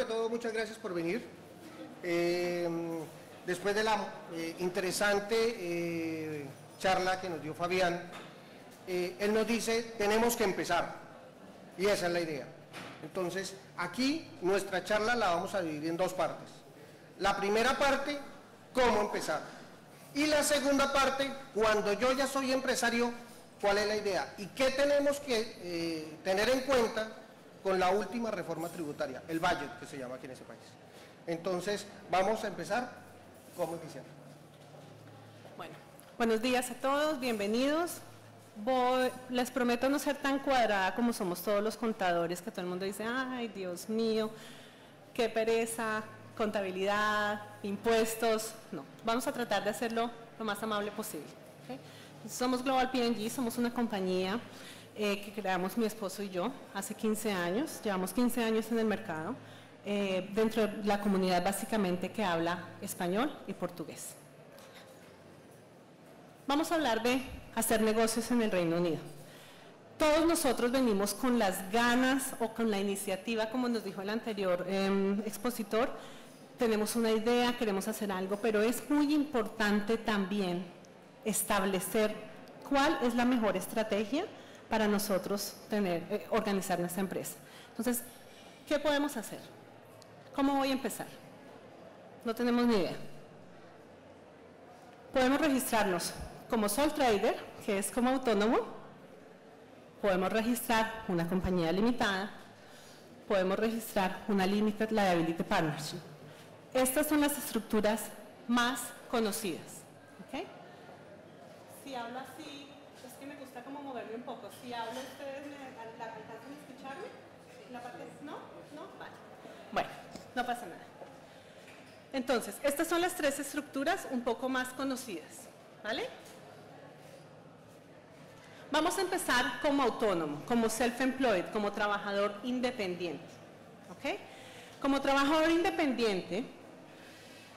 todo, muchas gracias por venir. Después de la interesante charla que nos dio Fabián, él nos dice, tenemos que empezar, y esa es la idea. Entonces, aquí nuestra charla la vamos a dividir en dos partes. La primera parte, cómo empezar. Y la segunda parte, cuando yo ya soy empresario, ¿cuál es la idea? ¿Y qué tenemos que tener en cuenta con la última reforma tributaria? El budget, que se llama aquí en ese país. Entonces, vamos a empezar. ¿Cómo iniciar? Bueno, buenos días a todos, bienvenidos. Les prometo no ser tan cuadrada como somos todos los contadores, que todo el mundo dice, ay, Dios mío, qué pereza, contabilidad, impuestos. No, vamos a tratar de hacerlo lo más amable posible. ¿Okay? Somos Global P&G, somos una compañía que creamos mi esposo y yo hace 15 años, llevamos 15 años en el mercado, dentro de la comunidad básicamente que habla español y portugués. Vamos a hablar de hacer negocios en el Reino Unido. Todos nosotros venimos con las ganas o con la iniciativa, como nos dijo el anterior expositor, tenemos una idea, queremos hacer algo, pero es muy importante también establecer cuál es la mejor estrategia para nosotros organizar nuestra empresa. Entonces, ¿qué podemos hacer? ¿Cómo voy a empezar? No tenemos ni idea. Podemos registrarnos como sole trader, que es como autónomo. Podemos registrar una compañía limitada. Podemos registrar una limited liability partnership. Estas son las estructuras más conocidas. ¿Okay? Si hablo así, es que me gusta como moverme un poco. Si hablo, ¿ustedes alcanzan a escucharme? ¿La parte? ¿No? ¿No? Vale. Bueno, no pasa nada. Entonces, estas son las tres estructuras un poco más conocidas. ¿Vale? Vamos a empezar como autónomo, como self-employed, como trabajador independiente. ¿Ok? Como trabajador independiente,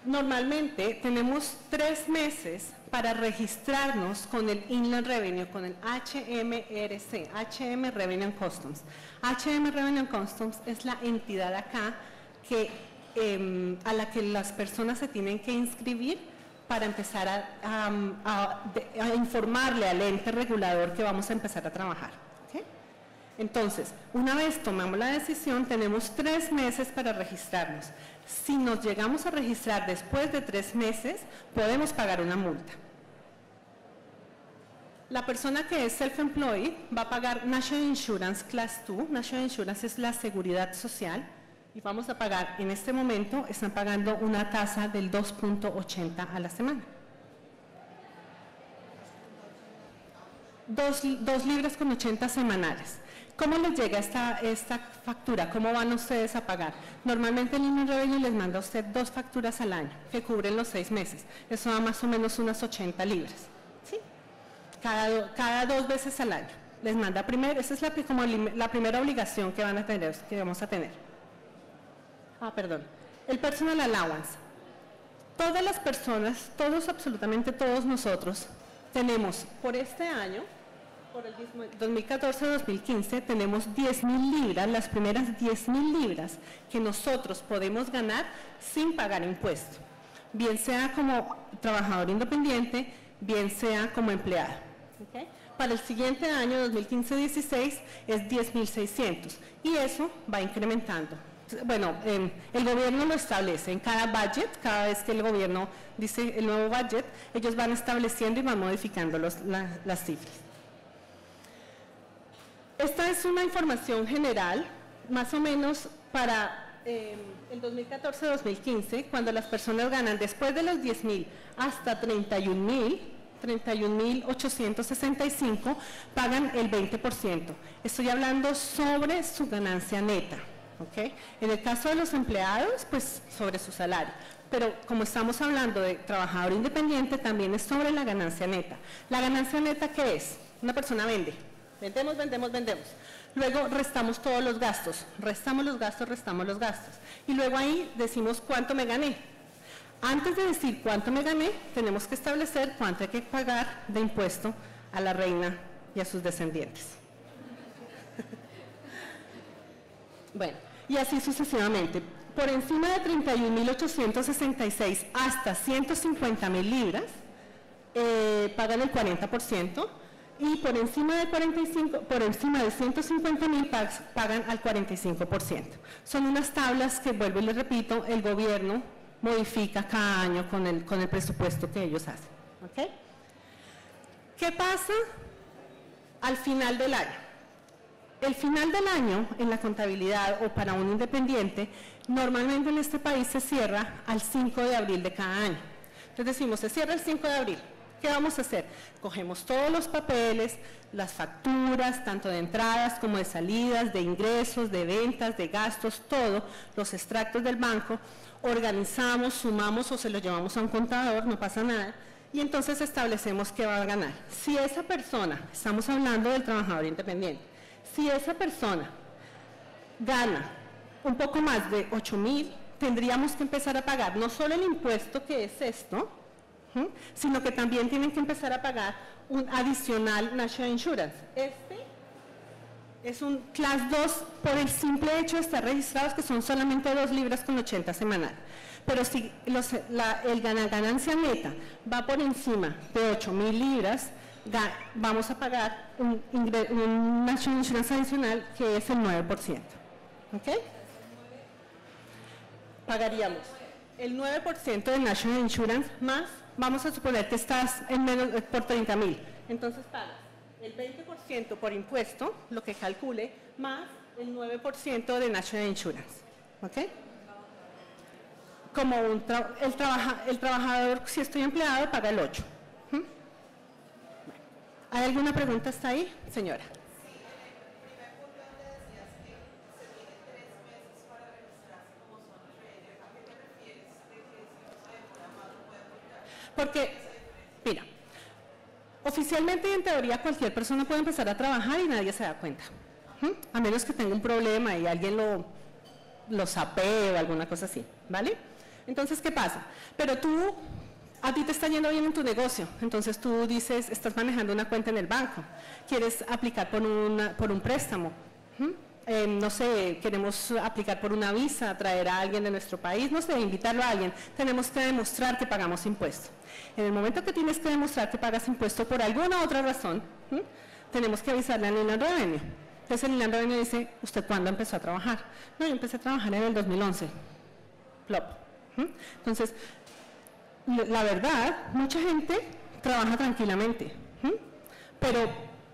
normalmente tenemos 3 meses para registrarnos con el Inland Revenue, con el HMRC, HM Revenue and Customs. HM Revenue and Customs es la entidad acá a la que las personas se tienen que inscribir para empezar a informarle al ente regulador que vamos a empezar a trabajar. ¿Okay? Entonces, una vez tomamos la decisión, tenemos 3 meses para registrarnos. Si nos llegamos a registrar después de 3 meses, podemos pagar una multa. La persona que es self-employed va a pagar National Insurance Class 2. National Insurance es la seguridad social. Y vamos a pagar, en este momento, están pagando una tasa del 2.80 a la semana. 2 libras con 80 semanales. ¿Cómo les llega esta factura? ¿Cómo van ustedes a pagar? Normalmente el Inland Revenue les manda a usted 2 facturas al año, que cubren los 6 meses. Eso da más o menos unas 80 libras. ¿Sí? Cada 2 veces al año. Les manda primero, esa es como la primera obligación que van a tener, que vamos a tener. El personal allowance. Todas las personas, absolutamente todos nosotros, tenemos por este año, por el 2014-2015, tenemos 10.000 libras, las primeras 10.000 libras que nosotros podemos ganar sin pagar impuesto, bien sea como trabajador independiente, bien sea como empleado. ¿Okay? Para el siguiente año, 2015-16, es 10.600 y eso va incrementando. Bueno, el gobierno lo establece en cada budget, cada vez que el gobierno dice el nuevo budget, ellos van estableciendo y van modificando las cifras. Esta es una información general, más o menos para el 2014-2015, cuando las personas ganan después de los 10.000 hasta 31.865, pagan el 20%. Estoy hablando sobre su ganancia neta. ¿Okay? En el caso de los empleados, pues sobre su salario. Pero como estamos hablando de trabajador independiente, también es sobre la ganancia neta. ¿La ganancia neta qué es? Una persona vende. Vendemos. Luego restamos todos los gastos. Restamos los gastos. Y luego ahí decimos cuánto me gané. Antes de decir cuánto me gané, tenemos que establecer cuánto hay que pagar de impuesto a la reina y a sus descendientes. Bueno, y así sucesivamente. Por encima de 31.866 hasta 150.000 libras, pagan el 40%, y por encima de 150.000 pagan al 45%. Son unas tablas que, vuelvo y les repito, el gobierno modifica cada año con el presupuesto que ellos hacen. ¿Okay? ¿Qué pasa al final del año? El final del año en la contabilidad o para un independiente, normalmente en este país se cierra al 5 de abril de cada año. Entonces decimos, se cierra el 5 de abril. ¿Qué vamos a hacer? Cogemos todos los papeles, las facturas, tanto de entradas como de salidas, de ingresos, de ventas, de gastos, todo, los extractos del banco, organizamos, sumamos o se los llevamos a un contador, no pasa nada, y entonces establecemos qué va a ganar. Si esa persona, estamos hablando del trabajador independiente, si esa persona gana un poco más de 8.000, tendríamos que empezar a pagar no solo el impuesto que es esto, sino que también tienen que empezar a pagar un adicional National Insurance. Este es un Class 2 por el simple hecho de estar registrados, que son solamente 2 libras con 80 semanal. Pero si el ganancia neta va por encima de 8.000 libras, vamos a pagar un National Insurance adicional que es el 9%. ¿Ok? Pagaríamos el 9% de National Insurance más, vamos a suponer que estás en menos por 30.000. Entonces pagas el 20% por impuesto, lo que calcule, más el 9% de National Insurance. ¿Ok? Como el trabajador, si estoy empleado, paga el 8%. ¿Hay alguna pregunta hasta ahí, señora? Porque, mira, oficialmente y en teoría cualquier persona puede empezar a trabajar y nadie se da cuenta. A menos que tenga un problema y alguien lo sapee o alguna cosa así, ¿vale? Entonces, ¿qué pasa? Pero a ti te está yendo bien en tu negocio, entonces tú dices, estás manejando una cuenta en el banco, quieres aplicar por un préstamo, no sé, queremos aplicar por una visa, traer a alguien de nuestro país, no sé, invitarlo a alguien, tenemos que demostrar que pagamos impuesto. En el momento que tienes que demostrar que pagas impuesto por alguna otra razón, tenemos que avisarle al Inland Revenue. Entonces el Inland Revenue dice, ¿usted cuándo empezó a trabajar? No, yo empecé a trabajar en el 2011. Plop. Entonces, la verdad, mucha gente trabaja tranquilamente, pero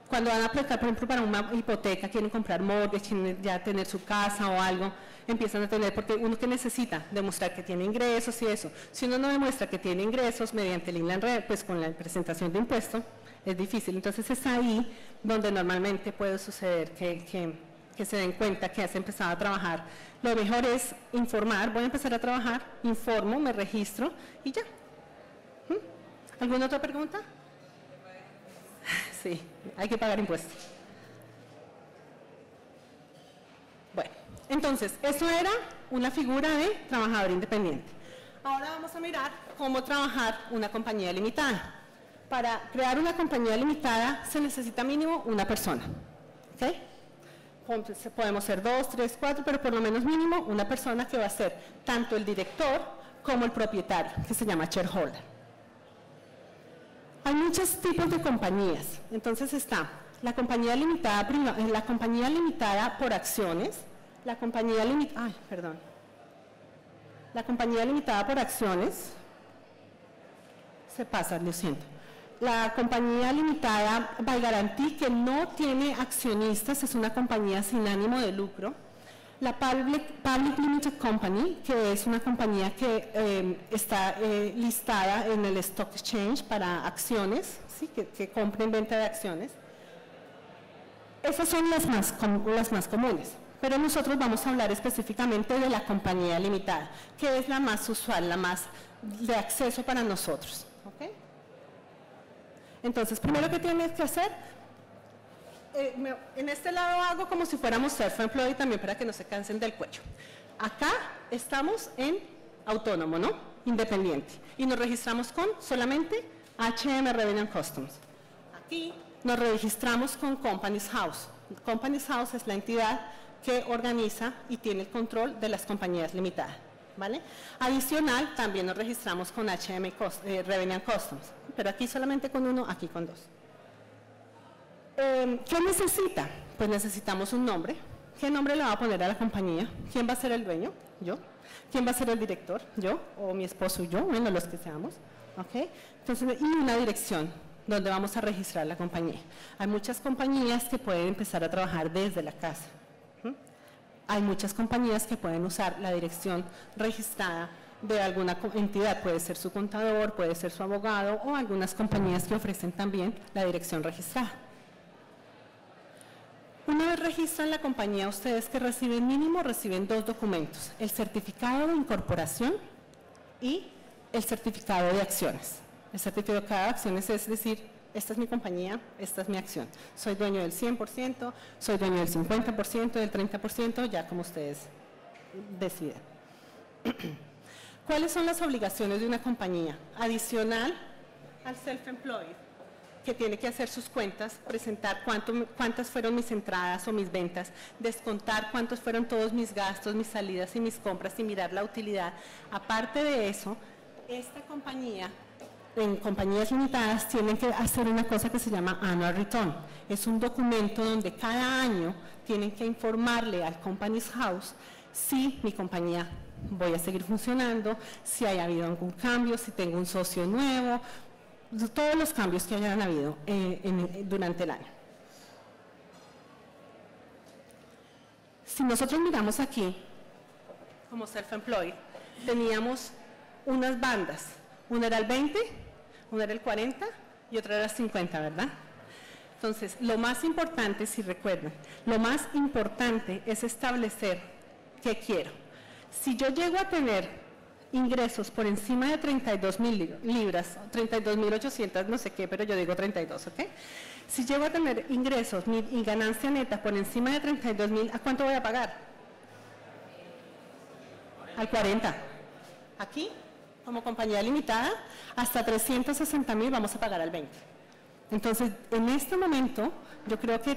cuando van a aplicar, por ejemplo, para una hipoteca, quieren comprar mortgage, quieren ya tener su casa o algo, empiezan a tener, porque uno que necesita demostrar que tiene ingresos y eso. Si uno no demuestra que tiene ingresos mediante el Inland Revenue, pues con la presentación de impuesto, es difícil. Entonces es ahí donde normalmente puede suceder que se den cuenta que has empezado a trabajar. Lo mejor es informar, voy a empezar a trabajar, informo, me registro y ya. ¿Alguna otra pregunta? Sí, hay que pagar impuestos. Bueno, entonces, eso era una figura de trabajador independiente. Ahora vamos a mirar cómo trabajar una compañía limitada. Para crear una compañía limitada se necesita mínimo una persona. ¿Ok? Podemos ser 2, 3, 4, pero por lo menos mínimo una persona que va a ser tanto el director como el propietario, que se llama shareholder. Hay muchos tipos de compañías, entonces está la compañía limitada, la compañía limitada por acciones, la compañía limitada por acciones, se pasa, lo siento, la compañía limitada by guarantee, que no tiene accionistas, es una compañía sin ánimo de lucro. La Public Limited Company, que es una compañía que está listada en el Stock Exchange para acciones, ¿sí? que compra y venta de acciones. Esas son las más comunes, pero nosotros vamos a hablar específicamente de la compañía limitada, que es la más usual, la más de acceso para nosotros. ¿Okay? Entonces, primero que tienes que hacer, en este lado hago como si fuéramos self-employed también para que no se cansen del cuello. Acá estamos en autónomo, ¿no? Independiente. Y nos registramos con solamente HM Revenue and Customs. Aquí nos registramos con Companies House. Companies House es la entidad que organiza y tiene el control de las compañías limitadas, ¿vale? Adicional, también nos registramos con Revenue and Customs, pero aquí solamente con uno, aquí con dos. ¿Qué necesita? Pues necesitamos un nombre. ¿Qué nombre le va a poner a la compañía? ¿Quién va a ser el dueño? Yo. ¿Quién va a ser el director? Yo, o mi esposo y yo, bueno, los que seamos, ¿ok? Entonces, y una dirección donde vamos a registrar la compañía. Hay muchas compañías que pueden empezar a trabajar desde la casa. Hay muchas compañías que pueden usar la dirección registrada de alguna entidad, puede ser su contador, puede ser su abogado, o algunas compañías que ofrecen también la dirección registrada. Una vez registran la compañía, ustedes que reciben mínimo, reciben dos documentos: el certificado de incorporación y el certificado de acciones. El certificado de acciones es decir, esta es mi compañía, esta es mi acción. Soy dueño del 100%, soy dueño del 50%, del 30%, ya como ustedes deciden. ¿Cuáles son las obligaciones de una compañía? Adicional al self-employed, que tiene que hacer sus cuentas, presentar cuántas fueron mis entradas o mis ventas, descontar cuántos fueron todos mis gastos, mis salidas y mis compras y mirar la utilidad. Aparte de eso, esta compañía, en compañías limitadas, tienen que hacer una cosa que se llama Annual Return. Es un documento donde cada año tienen que informarle al Companies House si mi compañía voy a seguir funcionando, si haya habido algún cambio, si tengo un socio nuevo, todos los cambios que hayan habido durante el año. Si nosotros miramos aquí, como self-employed, teníamos unas bandas. Una era el 20, una era el 40 y otra era el 50, ¿verdad? Entonces, lo más importante, si recuerdan, lo más importante es establecer qué quiero. Si yo llego a tener ingresos por encima de 32.000 libras, 32.800, no sé qué, pero yo digo 32, ¿ok? Si llego a tener ingresos y ganancia neta por encima de 32.000, ¿a cuánto voy a pagar? Al 40. Aquí, como compañía limitada, hasta 360.000 vamos a pagar al 20. Entonces, en este momento, yo creo que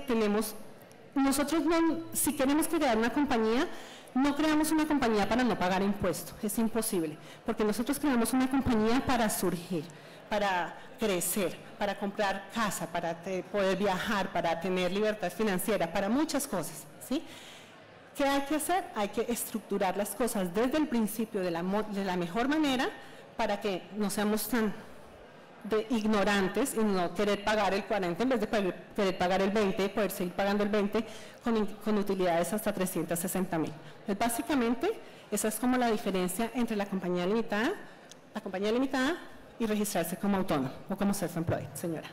nosotros si queremos crear una compañía, no creamos una compañía para no pagar impuestos, es imposible, porque nosotros creamos una compañía para surgir, para crecer, para comprar casa, para poder viajar, para tener libertad financiera, para muchas cosas, ¿sí? ¿Qué hay que hacer? Hay que estructurar las cosas desde el principio de la mejor manera para que no seamos tan ignorantes y no querer pagar el 40 en vez de querer pagar el 20, poder seguir pagando el 20 con utilidades hasta 360.000. Pues básicamente esa es como la diferencia entre la compañía limitada y registrarse como autónomo o como self-employed, señora.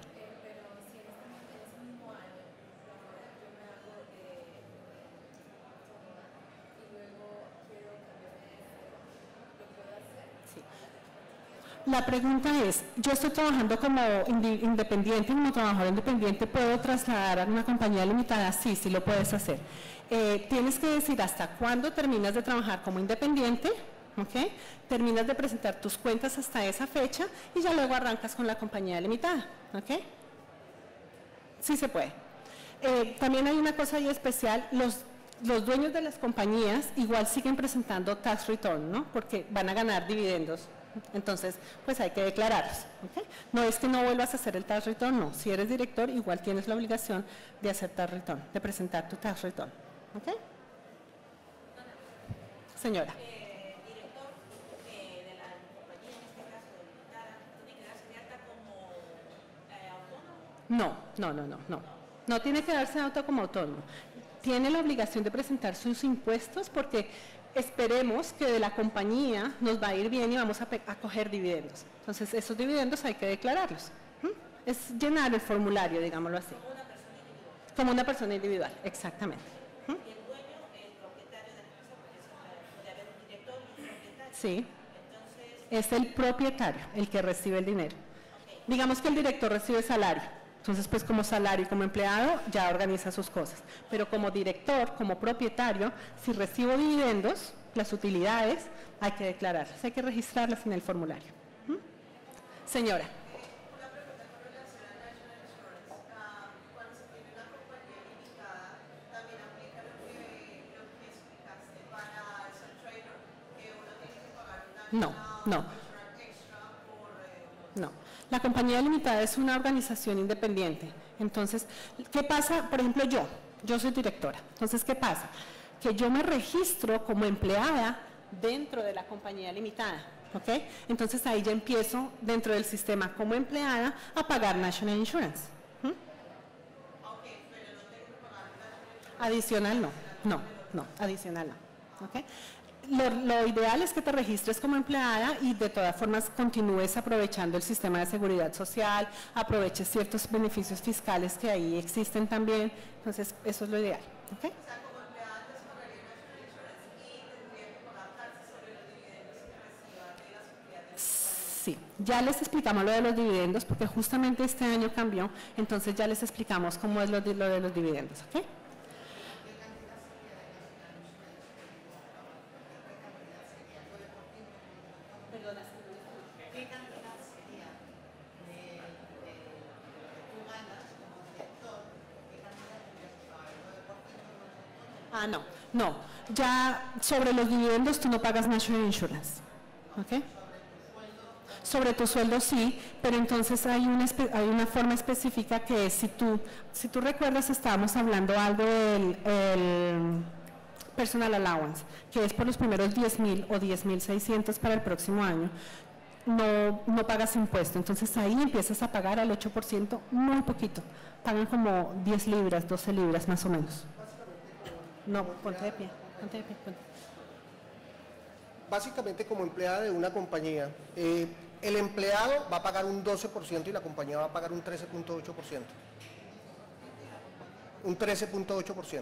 La pregunta es, yo estoy trabajando como independiente, como trabajador independiente, ¿puedo trasladar a una compañía limitada? Sí, sí lo puedes hacer. Tienes que decir hasta cuándo terminas de trabajar como independiente, ¿ok? Terminas de presentar tus cuentas hasta esa fecha y ya luego arrancas con la compañía limitada, ¿ok? Sí se puede. También hay una cosa ahí especial, los dueños de las compañías igual siguen presentando tax return, ¿no? Porque van a ganar dividendos. Entonces, pues hay que declararlos, ¿okay? No es que no vuelvas a hacer el tax return, no. Si eres director, igual tienes la obligación de hacer tax return, de presentar tu tax return, ¿ok? Señora. Director de la compañía, en este caso limitada, ¿tiene que darse de alta como autónomo? No tiene que darse de alta como autónomo. Tiene la obligación de presentar sus impuestos porque esperemos que de la compañía nos va a ir bien y vamos a coger dividendos. Entonces, esos dividendos hay que declararlos. Es llenar el formulario, digámoslo así. Como una persona individual, exactamente. Y el dueño, el propietario de la empresa, porque puede haber un director y un propietario. Sí. Entonces, es el propietario el que recibe el dinero. Okay. Digamos que el director recibe salario. Entonces, pues como salario y como empleado ya organiza sus cosas. Pero como director, como propietario, si recibo dividendos, las utilidades, hay que declararlas, hay que registrarlas en el formulario. Señora. Una pregunta con relación a National Insurance. No, no. No. La compañía limitada es una organización independiente. Entonces, ¿qué pasa? Por ejemplo, yo soy directora. Entonces, ¿qué pasa? Que yo me registro como empleada dentro de la compañía limitada. ¿Ok? Entonces, ahí ya empiezo dentro del sistema como empleada a pagar National Insurance. Adicional no, adicional no. ¿Okay? Lo ideal es que te registres como empleada y de todas formas continúes aprovechando el sistema de seguridad social, aproveches ciertos beneficios fiscales que ahí existen también, entonces eso es lo ideal. ¿Okay? Sí, ya les explicamos lo de los dividendos porque justamente este año cambió, entonces ya les explicamos cómo es lo de los dividendos. ¿Ok? No, ya sobre los dividendos tú no pagas National Insurance, ¿ok? Sobre tu sueldo sí, pero entonces hay una forma específica que es, si tú recuerdas, estábamos hablando algo del personal allowance, que es por los primeros 10,000 o 10,600 para el próximo año, no pagas impuesto, entonces ahí empiezas a pagar al 8%, muy poquito, pagan como 10 libras, 12 libras más o menos. No, ponte de pie. Básicamente, como empleada de una compañía, el empleado va a pagar un 12% y la compañía va a pagar un 13.8%. Un 13.8%.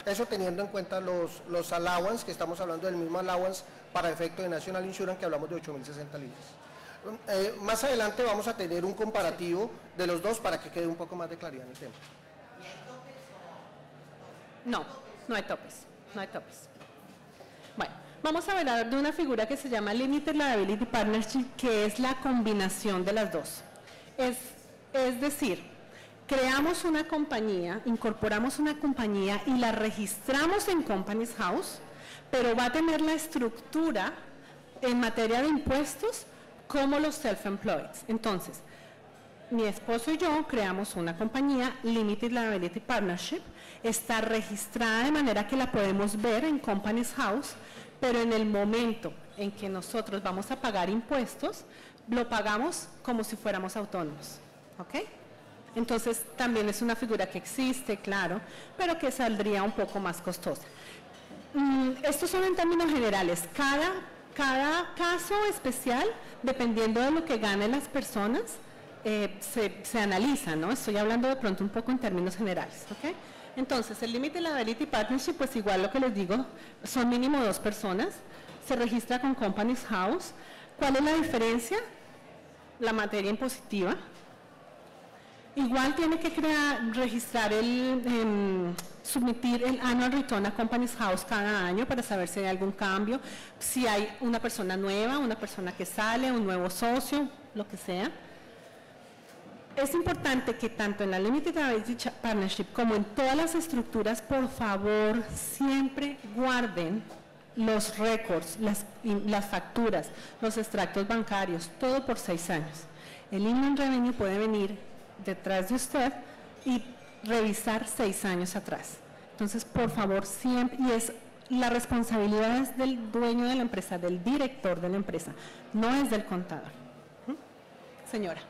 Eso teniendo en cuenta los allowance, que estamos hablando del mismo allowance para efecto de National Insurance, que hablamos de 8.060 libras. Más adelante vamos a tener un comparativo de los dos para que quede un poco más de claridad en el tema. No hay topes. Bueno, vamos a hablar de una figura que se llama Limited Liability Partnership, que es la combinación de las dos. Es decir, creamos una compañía, incorporamos una compañía y la registramos en Companies House, pero va a tener la estructura en materia de impuestos como los self-employed. Entonces, mi esposo y yo creamos una compañía, Limited Liability Partnership, está registrada de manera que la podemos ver en Companies House, pero en el momento en que nosotros vamos a pagar impuestos, lo pagamos como si fuéramos autónomos. ¿Ok? Entonces, también es una figura que existe, claro, pero que saldría un poco más costosa. Estos son en términos generales. Cada caso especial, dependiendo de lo que ganen las personas, se analiza, ¿no? Estoy hablando de pronto un poco en términos generales, ¿ok? Entonces, el Limited Liability Partnership, pues igual lo que les digo, son mínimo 2 personas, se registra con Companies House. ¿Cuál es la diferencia? La materia impositiva. Igual tiene que registrar submitir el Annual Return a Companies House cada año para saber si hay algún cambio, si hay una persona nueva, una persona que sale, un nuevo socio, lo que sea. Es importante que tanto en la Limited Liability Partnership como en todas las estructuras, por favor, siempre guarden los récords, las facturas, los extractos bancarios, todo por 6 años. El Inland Revenue puede venir detrás de usted y revisar 6 años atrás. Entonces, por favor, siempre, y la responsabilidad es del dueño de la empresa, del director de la empresa, no es del contador. Señora.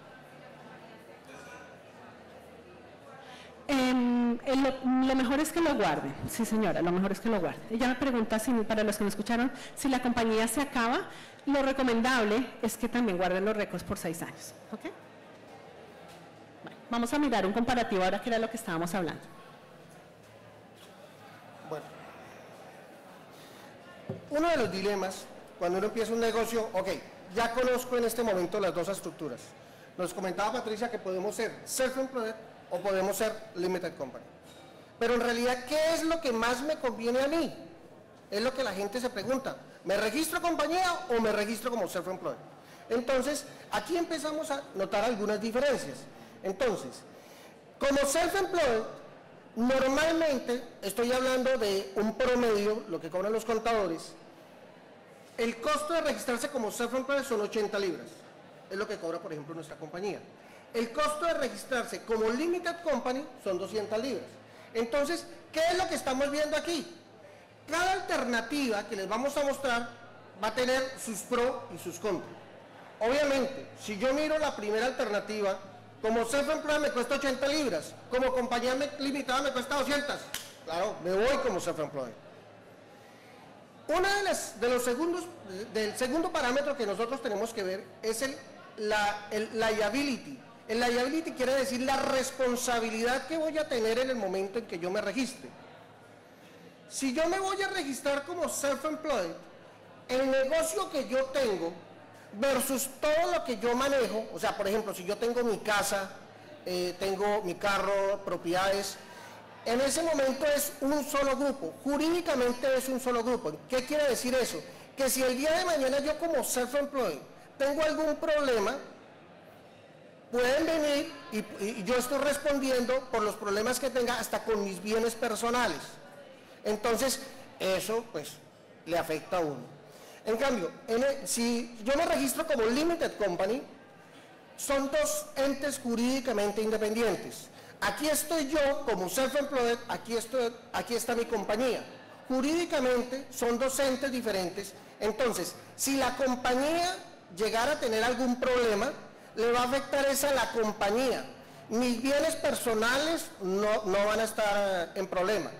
Lo mejor es que lo guarden, sí señora, lo mejor es que lo guarden. Ella me pregunta, para los que me escucharon, si la compañía se acaba, lo recomendable es que también guarden los récords por 6 años. ¿Ok? Bueno, vamos a mirar un comparativo ahora que era lo que estábamos hablando. Bueno, uno de los dilemas cuando uno empieza un negocio, ok, ya conozco en este momento las dos estructuras. Nos comentaba Patricia que podemos ser self-employed o podemos ser limited company. Pero en realidad, ¿qué es lo que más me conviene a mí? Es lo que la gente se pregunta. ¿Me registro compañía o me registro como self-employed? Entonces, aquí empezamos a notar algunas diferencias. Entonces, como self-employed, normalmente, estoy hablando de un promedio, lo que cobran los contadores, el costo de registrarse como self-employed son 80 libras. Es lo que cobra, por ejemplo, nuestra compañía. El costo de registrarse como limited company son 200 libras. Entonces, ¿qué es lo que estamos viendo aquí? Cada alternativa que les vamos a mostrar va a tener sus pros y sus contras. Obviamente, si yo miro la primera alternativa, como self-employed me cuesta 80 libras, como compañía limitada me cuesta 200. Claro, me voy como self-employed. Del segundo parámetro que nosotros tenemos que ver es el liability. El liability quiere decir la responsabilidad que voy a tener en el momento en que yo me registre. Si yo me voy a registrar como self-employed, el negocio que yo tengo versus todo lo que yo manejo, o sea, por ejemplo, si yo tengo mi casa, tengo mi carro, propiedades, en ese momento es un solo grupo, jurídicamente es un solo grupo. ¿Qué quiere decir eso? Que si el día de mañana yo como self-employed tengo algún problema, pueden venir y yo estoy respondiendo por los problemas que tenga hasta con mis bienes personales. Entonces, eso pues le afecta a uno. En cambio, si yo me registro como limited company, son dos entes jurídicamente independientes. Aquí estoy yo como self-employed, aquí está mi compañía. Jurídicamente son dos entes diferentes. Entonces, si la compañía llegara a tener algún problema, le va a afectar esa a la compañía. Mis bienes personales no van a estar en problema.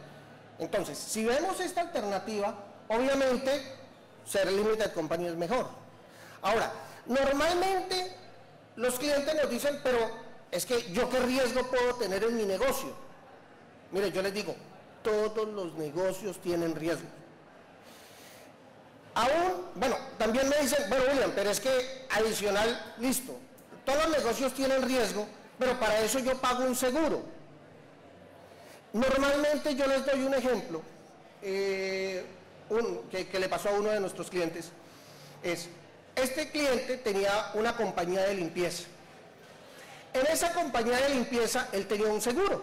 Entonces, si vemos esta alternativa, obviamente ser limited company es mejor. Ahora, normalmente los clientes nos dicen, pero es que yo qué riesgo puedo tener en mi negocio. Mire, yo les digo, todos los negocios tienen riesgo. Aún, bueno, también me dicen, bueno, William, pero es que adicional, listo, todos los negocios tienen riesgo, pero para eso yo pago un seguro. Normalmente yo les doy un ejemplo, que le pasó a uno de nuestros clientes, este cliente tenía una compañía de limpieza. En esa compañía de limpieza él tenía un seguro.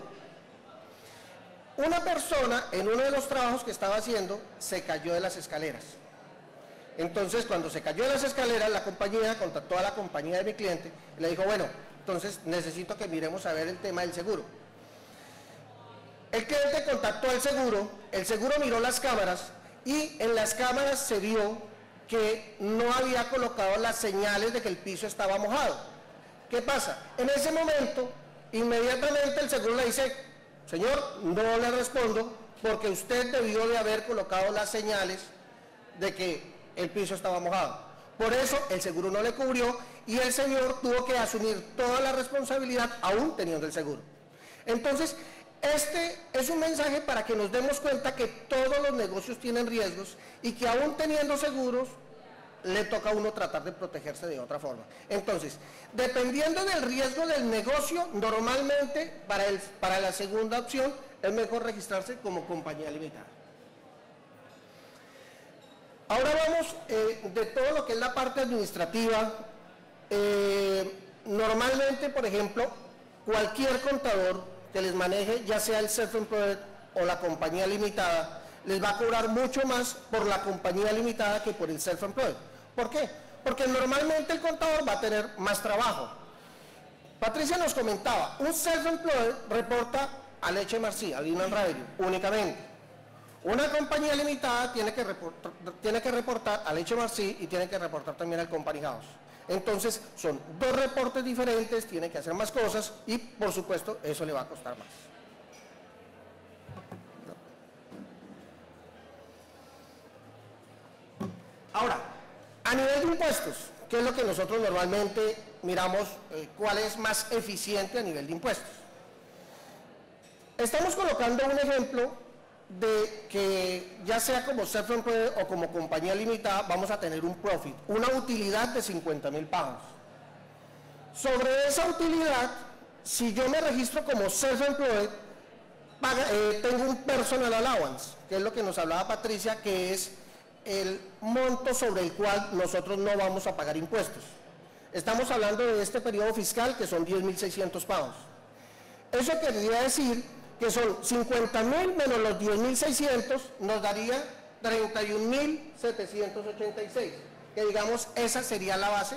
Una persona en uno de los trabajos que estaba haciendo se cayó de las escaleras. Entonces, cuando se cayó de las escaleras, la compañía contactó a la compañía de mi cliente y le dijo, bueno, entonces necesito que miremos a ver el tema del seguro. El cliente contactó al seguro, el seguro miró las cámaras y en las cámaras se vio que no había colocado las señales de que el piso estaba mojado. ¿Qué pasa? En ese momento, inmediatamente el seguro le dice, señor, no le respondo porque usted debió de haber colocado las señales de que el piso estaba mojado. Por eso el seguro no le cubrió y el señor tuvo que asumir toda la responsabilidad aún teniendo el seguro. Entonces, este es un mensaje para que nos demos cuenta que todos los negocios tienen riesgos y que aún teniendo seguros, le toca a uno tratar de protegerse de otra forma. Entonces, dependiendo del riesgo del negocio, normalmente para la segunda opción es mejor registrarse como compañía limitada. Ahora vamos de todo lo que es la parte administrativa. Normalmente, por ejemplo, cualquier contador que les maneje, ya sea el self-employed o la compañía limitada, les va a cobrar mucho más por la compañía limitada que por el self-employed. ¿Por qué? Porque normalmente el contador va a tener más trabajo. Patricia nos comentaba, un self-employed reporta a HMRC, al Inland Revenue, únicamente. Una compañía limitada tiene que reportar al HMRC y tiene que reportar también al Company House. Entonces, son dos reportes diferentes, tiene que hacer más cosas y, por supuesto, eso le va a costar más. Ahora, a nivel de impuestos, ¿qué es lo que nosotros normalmente miramos? ¿Cuál es más eficiente a nivel de impuestos? Estamos colocando un ejemplo de que ya sea como self-employed o como compañía limitada, vamos a tener un profit, una utilidad de 50,000 pounds. Sobre esa utilidad, si yo me registro como self-employed, tengo un personal allowance, que es lo que nos hablaba Patricia, que es el monto sobre el cual nosotros no vamos a pagar impuestos. Estamos hablando de este periodo fiscal que son 10,600 pounds. Eso querría decir que son 50,000 menos los 10,600, nos daría 31.786, que digamos esa sería la base,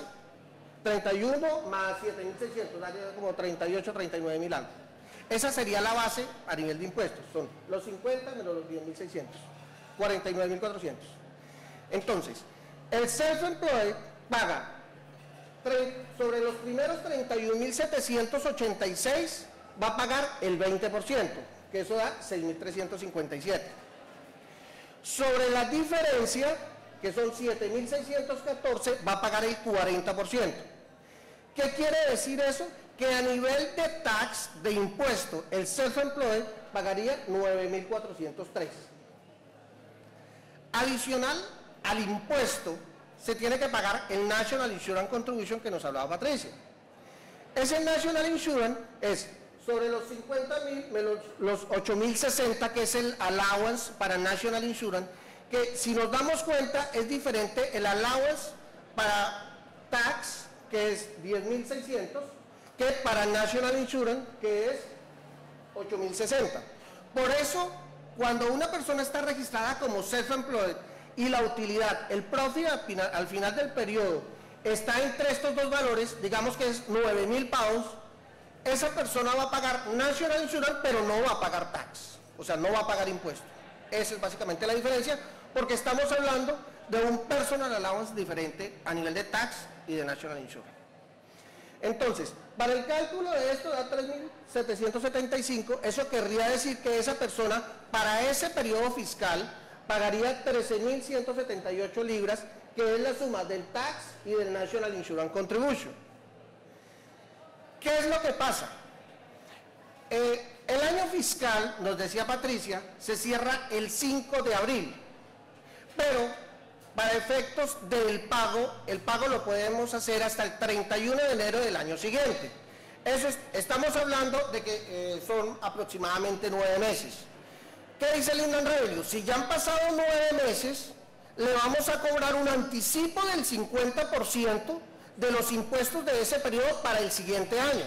31 más 7.600, daría como 38, 39.000 algo. Esa sería la base a nivel de impuestos, son los 50 menos los 10.600, 49.400. Entonces, el self-employed paga sobre los primeros 31.786, va a pagar el 20%, que eso da 6.357. Sobre la diferencia, que son 7.614, va a pagar el 40%. ¿Qué quiere decir eso? Que a nivel de tax, de impuesto, el self-employed pagaría 9.403. Adicional al impuesto, se tiene que pagar el National Insurance Contribution que nos hablaba Patricia. Ese National Insurance es sobre los 50.000 menos los 8.060, que es el allowance para National Insurance, que si nos damos cuenta es diferente el allowance para tax, que es 10.600, que para National Insurance, que es 8.060. Por eso, cuando una persona está registrada como self-employed y la utilidad, el profit al final del periodo, está entre estos dos valores, digamos que es 9.000 pounds, esa persona va a pagar National Insurance, pero no va a pagar tax, o sea, no va a pagar impuestos. Esa es básicamente la diferencia, porque estamos hablando de un personal allowance diferente a nivel de tax y de National Insurance. Entonces, para el cálculo de esto da 3.775, eso querría decir que esa persona, para ese periodo fiscal, pagaría 13.178 libras, que es la suma del tax y del National Insurance Contribution. ¿Qué es lo que pasa? El año fiscal, nos decía Patricia, se cierra el 5 de abril, pero para efectos del pago, el pago lo podemos hacer hasta el 31 de enero del año siguiente. Eso estamos hablando de que son aproximadamente 9 meses. ¿Qué dice el Inland Revenue? Si ya han pasado 9 meses, le vamos a cobrar un anticipo del 50% de los impuestos de ese periodo para el siguiente año.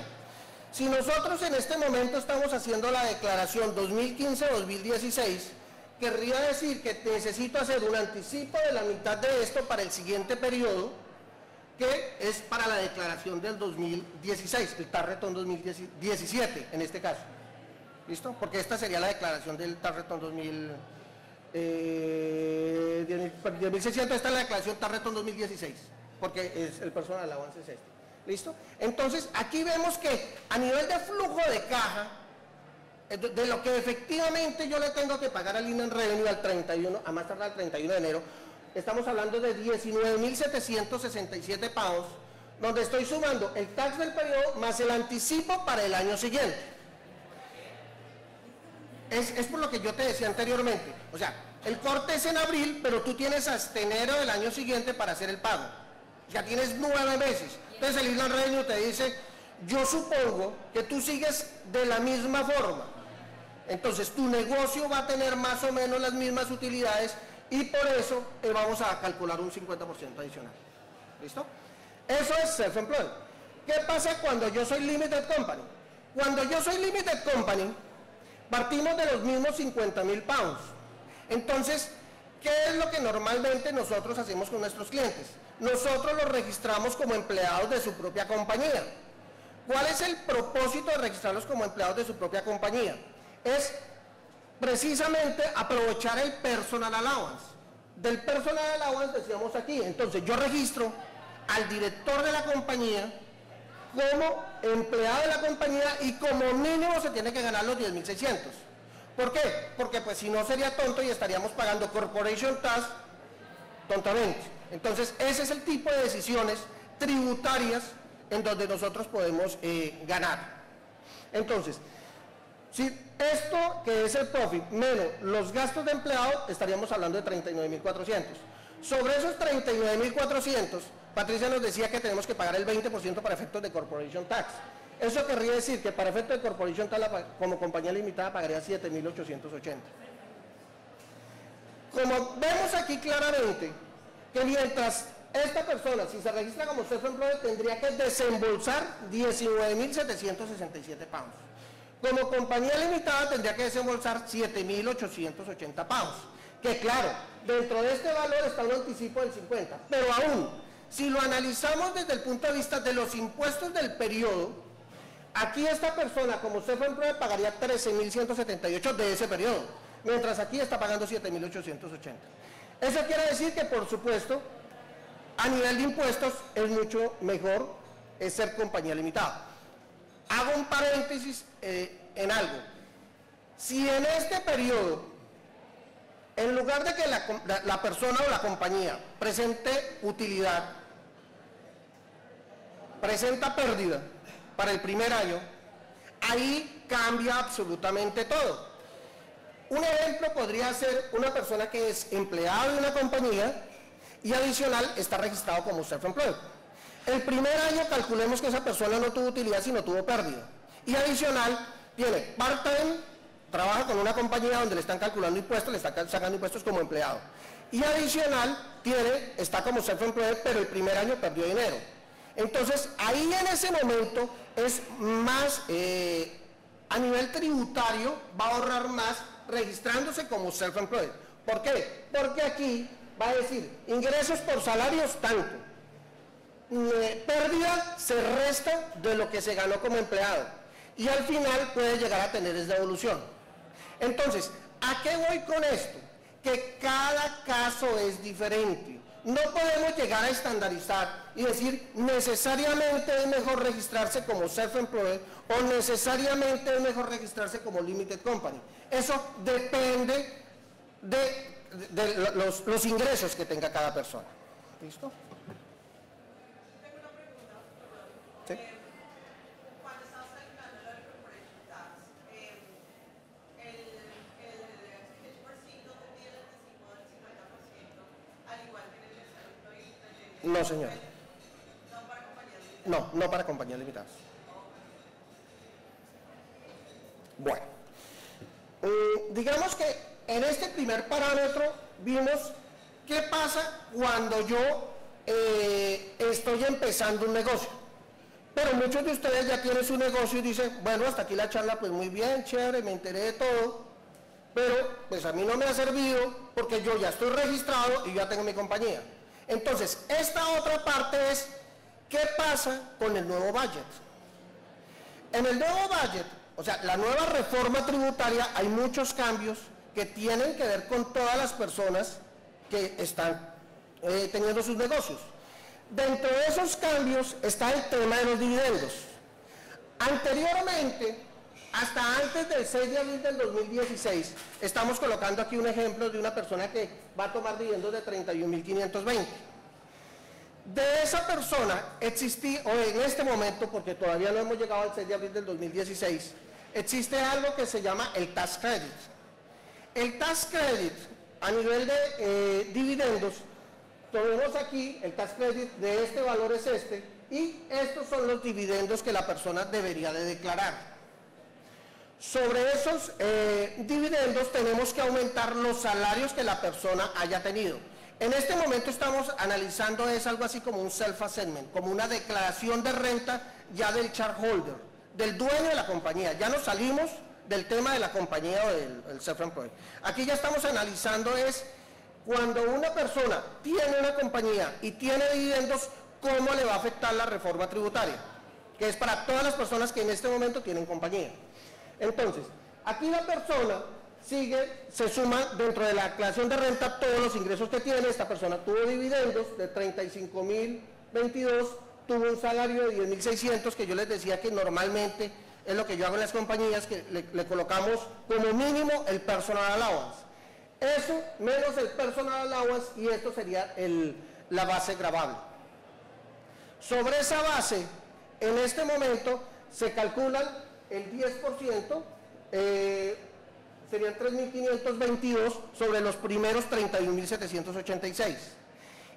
Si nosotros en este momento estamos haciendo la declaración 2015-2016, querría decir que necesito hacer un anticipo de la mitad de esto para el siguiente periodo, que es para la declaración del 2016, el tax return 2017 en este caso. ¿Listo? Porque esta sería la declaración del tax return 2016, esta es la declaración tax return 2016, porque es el personal allowance es este. ¿Listo? Entonces, aquí vemos que a nivel de flujo de caja, de lo que efectivamente yo le tengo que pagar al Inland Revenue al 31, a más tardar el 31 de enero, estamos hablando de 19.767 pounds, donde estoy sumando el tax del periodo más el anticipo para el año siguiente. Es por lo que yo te decía anteriormente, o sea, el corte es en abril, pero tú tienes hasta enero del año siguiente para hacer el pago. Ya tienes 9 meses. Entonces el Inland Revenue te dice, yo supongo que tú sigues de la misma forma. Entonces tu negocio va a tener más o menos las mismas utilidades y por eso vamos a calcular un 50% adicional. ¿Listo? Eso es self-employed. ¿Qué pasa cuando yo soy limited company? Cuando yo soy limited company, partimos de los mismos 50.000 pounds. Entonces, ¿qué es lo que normalmente nosotros hacemos con nuestros clientes? Nosotros los registramos como empleados de su propia compañía. ¿Cuál es el propósito de registrarlos como empleados de su propia compañía? Es precisamente aprovechar el personal allowance. Del personal allowance decíamos aquí, entonces yo registro al director de la compañía como empleado de la compañía y como mínimo se tiene que ganar los 10.600. ¿Por qué? Porque pues si no sería tonto y estaríamos pagando corporation tax tontamente. Entonces ese es el tipo de decisiones tributarias en donde nosotros podemos ganar. Entonces, si esto que es el profit menos los gastos de empleado, estaríamos hablando de 39.400. Sobre esos 39.400, Patricia nos decía que tenemos que pagar el 20% para efectos de corporation tax. Eso querría decir que para efectos de corporation tax, como compañía limitada, pagaría 7.880. Como vemos aquí claramente, que mientras esta persona, si se registra como self-employed, tendría que desembolsar 19.767 pounds. Como compañía limitada tendría que desembolsar 7.880 pounds. Que claro, dentro de este valor está un anticipo del 50, pero aún, si lo analizamos desde el punto de vista de los impuestos del periodo, aquí esta persona como self-employed pagaría 13.178 de ese periodo, mientras aquí está pagando 7.880. Eso quiere decir que, por supuesto, a nivel de impuestos es mucho mejor ser compañía limitada. Hago un paréntesis en algo. Si en este periodo, en lugar de que la persona o la compañía presente utilidad, presenta pérdida para el primer año, ahí cambia absolutamente todo. Un ejemplo podría ser una persona que es empleado de una compañía y adicional está registrado como self-employed. El primer año calculemos que esa persona no tuvo utilidad sino tuvo pérdida. Y adicional tiene part-time, trabaja con una compañía donde le están calculando impuestos, le están sacando impuestos como empleado. Y adicional está como self-employed, pero el primer año perdió dinero. Entonces ahí en ese momento es más, a nivel tributario va a ahorrar más registrándose como self-employed. ¿Por qué? Porque aquí va a decir ingresos por salarios tanto, pérdida se resta de lo que se ganó como empleado y al final puede llegar a tener esa devolución. Entonces, ¿a qué voy con esto? Que cada caso es diferente. No podemos llegar a estandarizar y decir necesariamente es mejor registrarse como self-employed o necesariamente es mejor registrarse como limited company. Eso depende de los ingresos que tenga cada persona. ¿Listo? Tengo una pregunta. ¿Sí? Cuando estamos calculando lo del corporation tax, el 10% te pide el anticipo del 50%, al igual que en el self-employed. No, señor. No para compañías limitadas. No para compañías limitadas. Bueno, digamos que en este primer parámetro vimos qué pasa cuando yo estoy empezando un negocio. Pero muchos de ustedes ya tienen su negocio y dicen, bueno, hasta aquí la charla, pues muy bien, chévere, me enteré de todo, pero pues a mí no me ha servido porque yo ya estoy registrado y ya tengo mi compañía. Entonces, esta otra parte es, ¿qué pasa con el nuevo budget? En el nuevo budget, o sea, la nueva reforma tributaria, hay muchos cambios que tienen que ver con todas las personas que están teniendo sus negocios. Dentro de esos cambios está el tema de los dividendos. Anteriormente, hasta antes del 6 de abril del 2016, estamos colocando aquí un ejemplo de una persona que va a tomar dividendos de 31.520. De esa persona existía, o en este momento, porque todavía no hemos llegado al 6 de abril del 2016, existe algo que se llama el tax credit. El tax credit a nivel de dividendos, tenemos aquí el tax credit de este valor es este, y estos son los dividendos que la persona debería de declarar. Sobre esos dividendos tenemos que aumentar los salarios que la persona haya tenido. En este momento estamos analizando es algo así como un self-assessment, como una declaración de renta ya del shareholder, del dueño de la compañía. Ya nos salimos del tema de la compañía o del self-employed. Aquí ya estamos analizando es cuando una persona tiene una compañía y tiene dividendos, cómo le va a afectar la reforma tributaria, que es para todas las personas que en este momento tienen compañía. Entonces, aquí la persona se suma dentro de la declaración de renta todos los ingresos que tiene. Esta persona tuvo dividendos de 35.022, tuvo un salario de 10.600, que yo les decía que normalmente es lo que yo hago en las compañías, que le colocamos como mínimo el personal allowance. Eso menos el personal allowance, y esto sería la base gravable. Sobre esa base, en este momento se calculan el 10%, serían 3.522 sobre los primeros 31.786.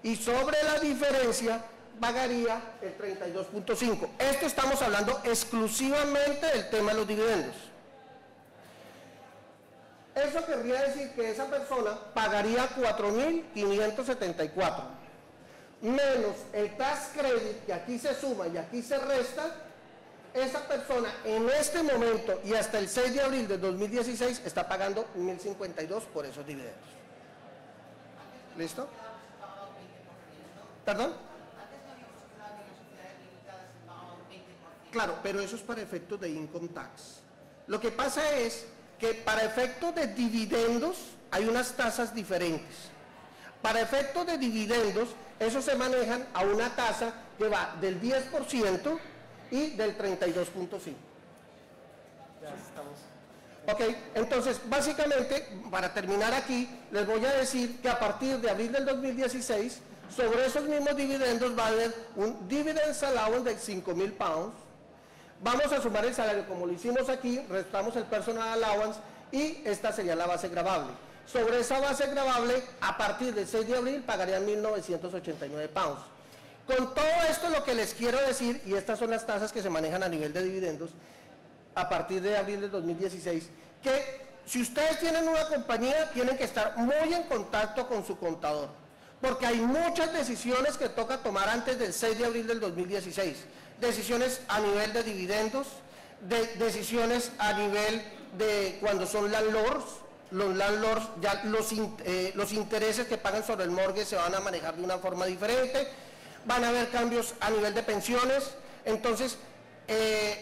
Y sobre la diferencia pagaría el 32.5. Esto estamos hablando exclusivamente del tema de los dividendos. Eso querría decir que esa persona pagaría 4.574, menos el tax credit que aquí se suma y aquí se resta. Esa persona en este momento y hasta el 6 de abril de 2016 está pagando 1.052 por esos dividendos. ¿Listo? ¿Perdón? Claro, pero eso es para efectos de income tax. Lo que pasa es que para efectos de dividendos hay unas tasas diferentes. Para efectos de dividendos, esos se manejan a una tasa que va del 10% y del 32.5%. Ok, entonces, básicamente, para terminar aquí, les voy a decir que a partir de abril del 2016, sobre esos mismos dividendos va a haber un dividends allowance de 5.000 pounds. Vamos a sumar el salario como lo hicimos aquí, restamos el personal allowance y esta sería la base gravable. Sobre esa base gravable, a partir del 6 de abril pagarían 1.989 pounds. Con todo esto lo que les quiero decir, y estas son las tasas que se manejan a nivel de dividendos, a partir de abril del 2016, que si ustedes tienen una compañía, tienen que estar muy en contacto con su contador, porque hay muchas decisiones que toca tomar antes del 6 de abril del 2016. Decisiones a nivel de dividendos, decisiones a nivel de cuando son landlords. Los landlords, ya los intereses que pagan sobre el mortgage se van a manejar de una forma diferente, van a haber cambios a nivel de pensiones. Entonces,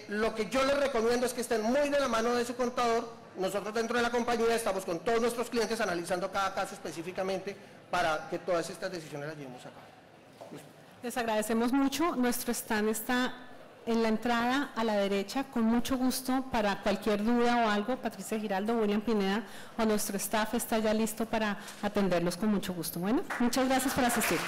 lo que yo les recomiendo es que estén muy de la mano de su contador. Nosotros dentro de la compañía estamos con todos nuestros clientes analizando cada caso específicamente para que todas estas decisiones las llevemos a cabo. Les agradecemos mucho. Nuestro stand está en la entrada a la derecha, con mucho gusto para cualquier duda o algo. Patricia Giraldo, William Pineda o nuestro staff está ya listo para atenderlos con mucho gusto. Bueno, muchas gracias por asistir.